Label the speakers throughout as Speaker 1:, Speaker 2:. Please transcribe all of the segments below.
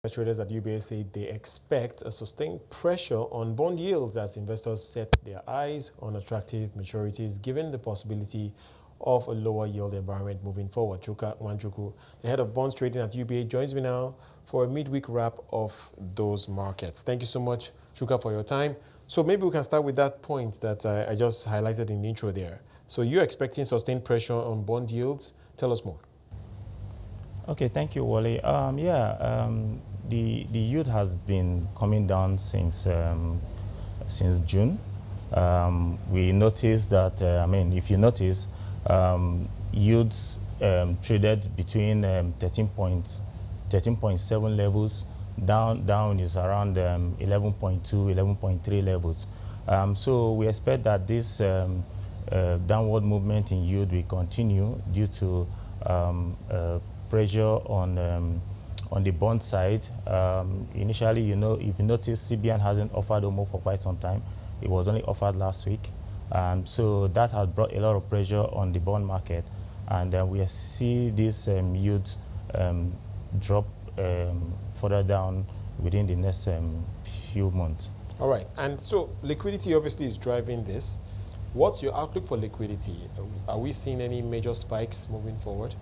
Speaker 1: Traders at UBA say they expect a sustained pressure on bond yields as investors set their eyes on attractive maturities, given the possibility of a lower yield environment moving forward. Chuka Nwachukwu, the head of bonds trading at UBA, joins me now for a midweek wrap of those markets. Thank you so much, Chuka, for your time. So maybe we can start with that point that I just highlighted in the intro there. So you're expecting sustained pressure on bond yields. Tell us more.
Speaker 2: Okay, thank you, Wally. The yield has been coming down since June. We noticed that, if you notice, yields traded between 13.7 levels, down is around 11.2, 11.3 levels. So we expect that this downward movement in yield will continue due to pressure on the bond side. Initially, if you notice, CBN hasn't offered OMO for quite some time. It was only offered last week. So that has brought a lot of pressure on the bond market. And we see this yield drop further down within the next few months.
Speaker 1: All right. And so liquidity obviously is driving this. What's your outlook for liquidity? Are we seeing any major spikes moving forward?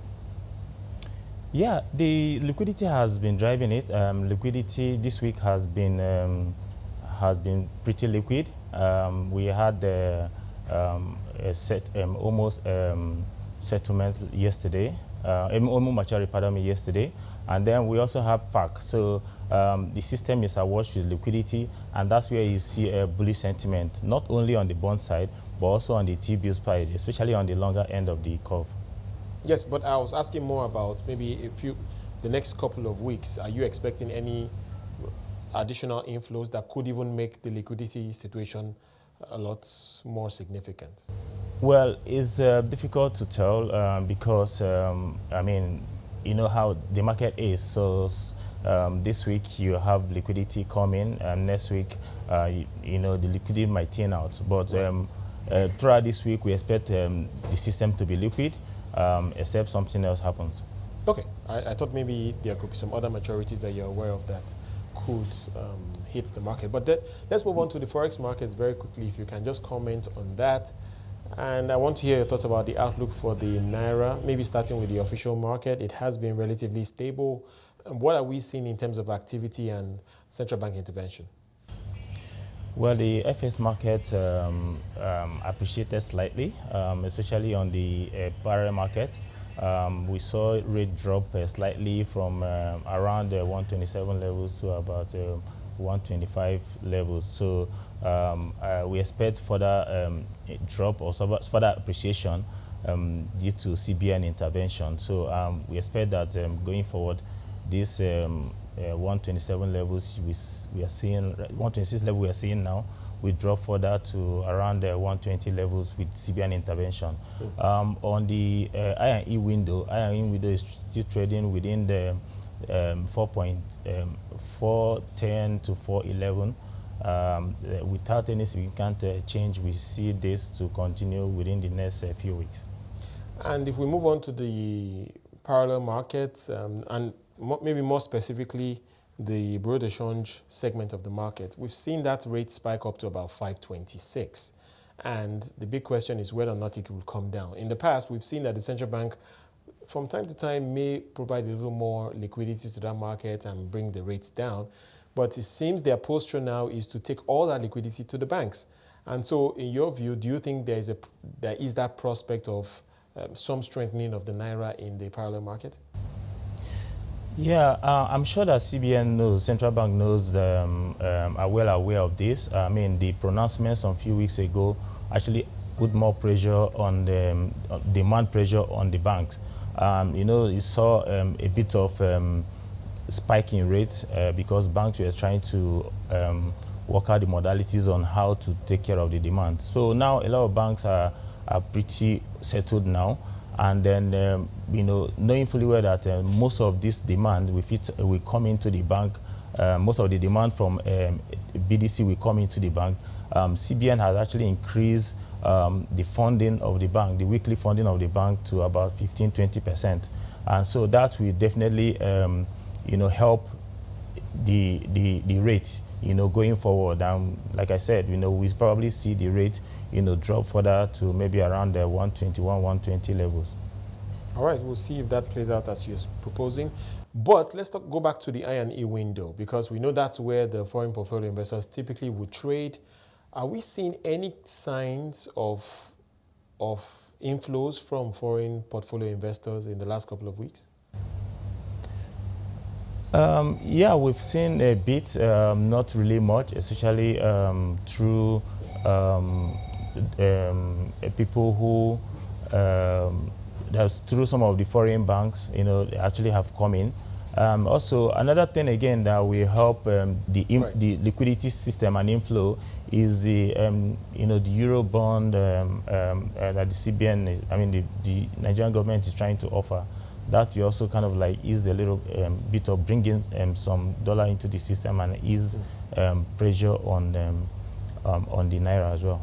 Speaker 2: Yeah, the liquidity has been driving it. Liquidity this week has been pretty liquid. We had almost settlement yesterday, almost maturity yesterday, and then we also have FAC. So the system is awash with liquidity, and that's where you see a bullish sentiment, not only on the bond side, but also on the T-bill side, especially on the longer end of the curve.
Speaker 1: Yes, but I was asking more about maybe the next couple of weeks, are you expecting any additional inflows that could even make the liquidity situation a lot more significant?
Speaker 2: Well, it's difficult to tell because, you know how the market is. So this week you have liquidity coming, and next week, the liquidity might thin out. But throughout this week, we expect the system to be liquid. Except something else happens.
Speaker 1: Okay. I thought maybe there could be some other maturities that you're aware of that could hit the market. But let's move on to the Forex markets very quickly, if you can just comment on that. And I want to hear your thoughts about the outlook for the naira, maybe starting with the official market. It has been relatively stable. And what are we seeing in terms of activity and central bank intervention?
Speaker 2: Well, the FX market appreciated slightly, especially on the parallel market. We saw rate drop slightly from around 127 levels to about 125 levels. So we expect further drop or further appreciation due to CBN intervention. So we expect that going forward, this 127 levels we are seeing, 126 level we are seeing now, we drop further to around 120 levels with CBN intervention. On the I&E window is still trading within the 4.410 to 411. Without any significant change, we see this to continue within the next few weeks.
Speaker 1: And if we move on to the parallel markets, and maybe more specifically, the bureau de change segment of the market, we've seen that rate spike up to about 526. And the big question is whether or not it will come down. In the past, we've seen that the central bank, from time to time, may provide a little more liquidity to that market and bring the rates down. But it seems their posture now is to take all that liquidity to the banks. And so, in your view, do you think there is that prospect of some strengthening of the naira in the parallel market?
Speaker 2: Yeah, I'm sure that CBN knows, central bank knows, are well aware of this. The pronouncements a few weeks ago actually put more pressure on the demand pressure on the banks. You saw a bit of spike in rates because banks were trying to work out the modalities on how to take care of the demand. So now a lot of banks are pretty settled now. And then, knowing fully well that most of this demand will come into the bank, most of the demand from BDC will come into the bank. CBN has actually increased the funding of the bank, the weekly funding of the bank, to about 15–20%. And so that will definitely help the rate, going forward. Like I said, we probably see the rate, drop further to maybe around the 121, 120 levels.
Speaker 1: All right, we'll see if that plays out as you're proposing. But let's go back to the I&E window, because we know that's where the foreign portfolio investors typically would trade. Are we seeing any signs of inflows from foreign portfolio investors in the last couple of weeks?
Speaker 2: Yeah, we've seen a bit, not really much, especially through people who, that's through some of the foreign banks, they actually have come in. Also, another thing again that will help the liquidity system and inflow is the the euro bond that the CBN, the Nigerian government is trying to offer. That will also kind of like ease a little bit of bringing some dollar into the system and ease pressure on the naira as well.